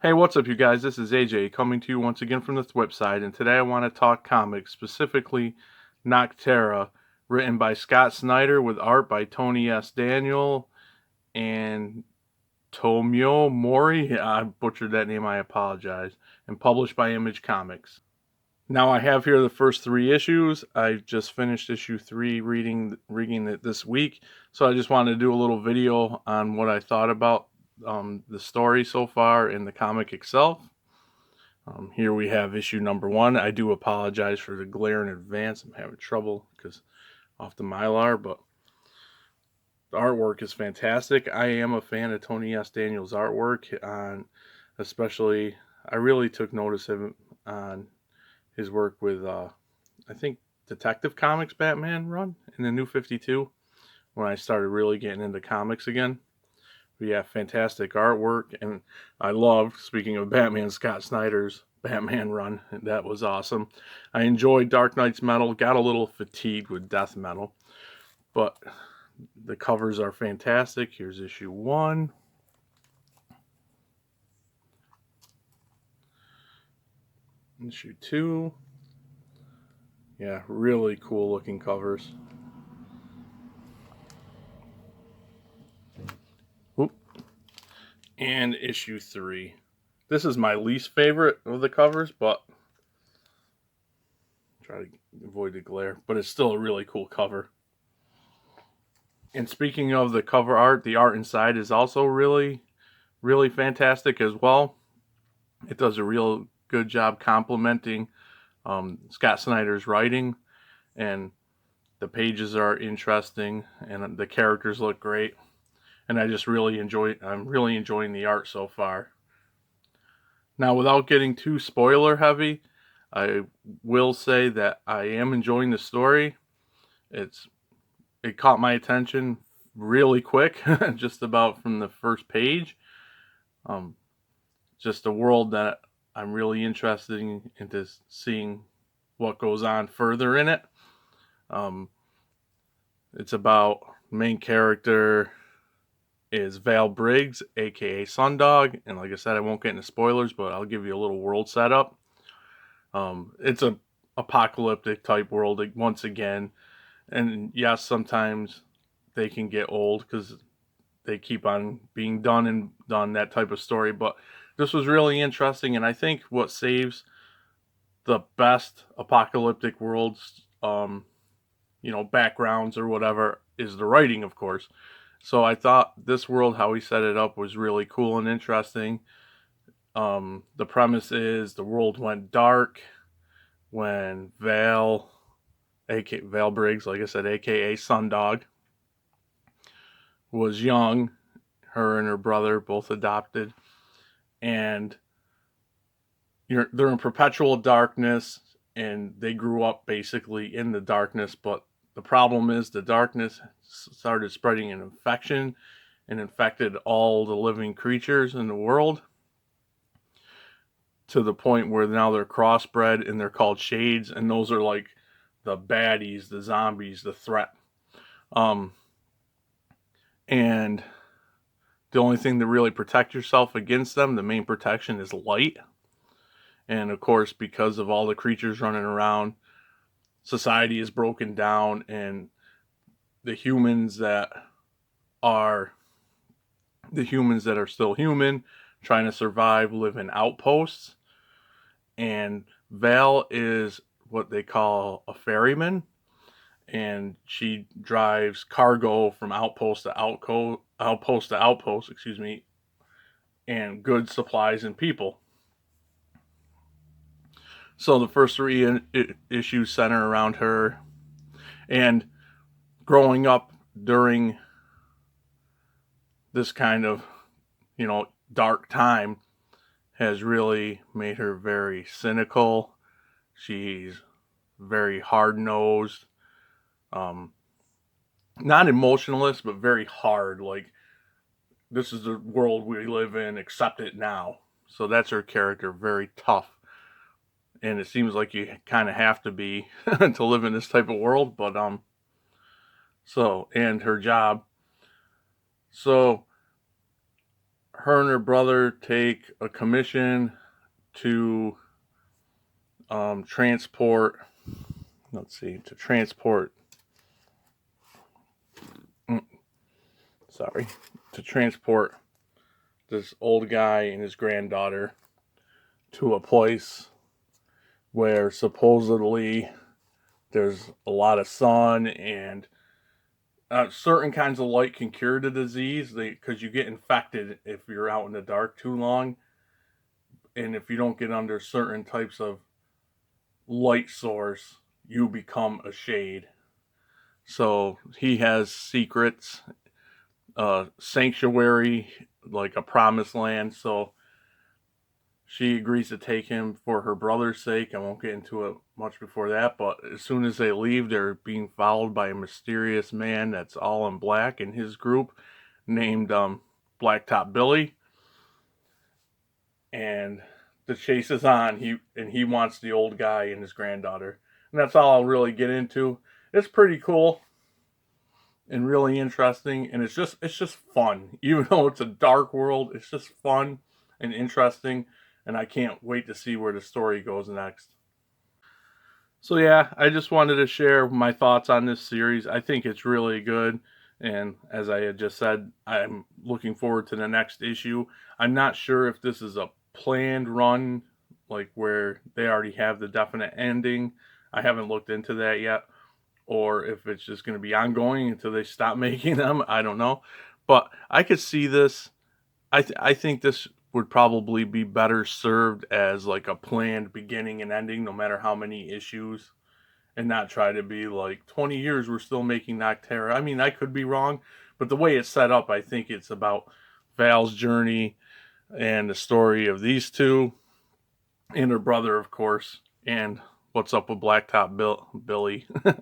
Hey, what's up, you guys? This is AJ coming to you once again from this website, and today I want to talk comics, specifically Nocterra, written by Scott Snyder with art by Tony S. Daniel and Tomio Mori. I butchered that name, I apologize. And published by Image Comics. Now I have here the first three issues. I just finished issue 3 reading it this week, so I just wanted to do a little video on what I thought about the story so far in the comic itself. Here we have issue number 1. I do apologize for the glare in advance. I'm having trouble because off the Mylar, but the artwork is fantastic. I am a fan of Tony S. Daniel's artwork, especially I really took notice of him on his work with I think Detective Comics Batman run in the New 52 when I started really getting into comics again. We have fantastic artwork, and I loved, speaking of Batman, Scott Snyder's Batman run. That was awesome. I enjoyed Dark Knight's Metal, got a little fatigued with Death Metal, but the covers are fantastic. Here's issue 1. Issue 2. Yeah, really cool looking covers. Oop. And issue 3. This is my least favorite of the covers, but try to avoid the glare, but it's still a really cool cover. And speaking of the cover art, the art inside is also really, really fantastic as well. It does a real good job complementing Scott Snyder's writing, and the pages are interesting, and the characters look great. And I just really I'm really enjoying the art so far. Now, without getting too spoiler heavy, I will say that I am enjoying the story. It caught my attention really quick, just about from the first page. Um, just a world that I'm really interested into seeing what goes on further in it. It's about main character is Val Briggs, aka Sundog, and like I said, I won't get into spoilers, but I'll give you a little world setup. It's a apocalyptic type world once again, and yes, sometimes they can get old because they keep on being done and done, that type of story. But this was really interesting, and I think what saves the best apocalyptic worlds, backgrounds or whatever, is the writing, of course. So I thought this world, how he set it up, was really cool and interesting. The premise is the world went dark when Val Briggs, like I said, aka Sundog, was young. Her and her brother, both adopted, and they're in perpetual darkness, and they grew up basically in the darkness. But the problem is the darkness started spreading an infection and infected all the living creatures in the world, to the point where now they're crossbred and they're called shades, and those are like the baddies, the zombies, the threat. Um, and the only thing to really protect yourself against them, the main protection, is light. And of course, because of all the creatures running around, society is broken down, and the humans that are still human, trying to survive, live in outposts. And Val is what they call a ferryman, and she drives cargo from outpost to outpost, and goods, supplies, and people. So the first three issues center around her, and growing up during this kind of, dark time has really made her very cynical. She's very hard nosed, not emotionalist, but very hard. Like, this is the world we live in, accept it now. So that's her character, very tough. And it seems like you kind of have to be to live in this type of world, but and her job. So her and her brother take a commission to transport to transport this old guy and his granddaughter to a place where supposedly there's a lot of sun, and certain kinds of light can cure the disease because you get infected if you're out in the dark too long, and if you don't get under certain types of light source, you become a shade. So he has secrets, sanctuary, like a promised land. So she agrees to take him for her brother's sake. I won't get into it much before that, but as soon as they leave, they're being followed by a mysterious man that's all in black in his group, named Blacktop Billy. And the chase is on. He wants the old guy and his granddaughter, and that's all I'll really get into. It's pretty cool and really interesting, and it's just fun. Even though it's a dark world, it's just fun and interesting, and I can't wait to see where the story goes next. So yeah, I just wanted to share my thoughts on this series. I think it's really good, and as I had just said, I'm looking forward to the next issue. I'm not sure if this is a planned run, like where they already have the definite ending. I haven't looked into that yet, or if it's just going to be ongoing until they stop making them. I don't know, but I could see this. I think this would probably be better served as like a planned beginning and ending, no matter how many issues, and not try to be like 20 years we're still making Nocterra. I mean, I could be wrong, but the way it's set up, I think it's about Val's journey and the story of these two and her brother, of course, and what's up with Blacktop Billy. So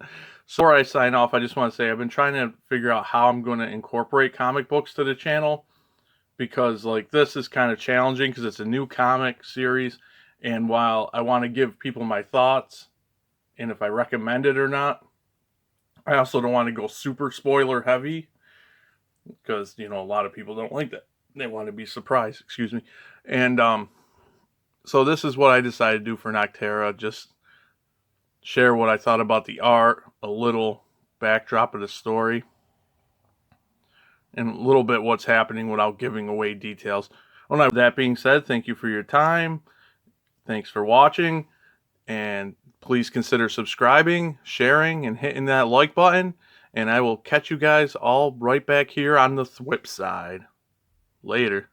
before I sign off, I just want to say I've been trying to figure out how I'm going to incorporate comic books to the channel, because like this is kind of challenging because it's a new comic series, and while I want to give people my thoughts and if I recommend it or not, I also don't want to go super spoiler heavy because a lot of people don't like that. They want to be surprised, excuse me. And so this is what I decided to do for Nocterra. Just share what I thought about the art, a little backdrop of the story, and a little bit what's happening without giving away details. Well, that being said, thank you for your time. Thanks for watching, and please consider subscribing, sharing, and hitting that like button. And I will catch you guys all right back here on the Thwip side. Later.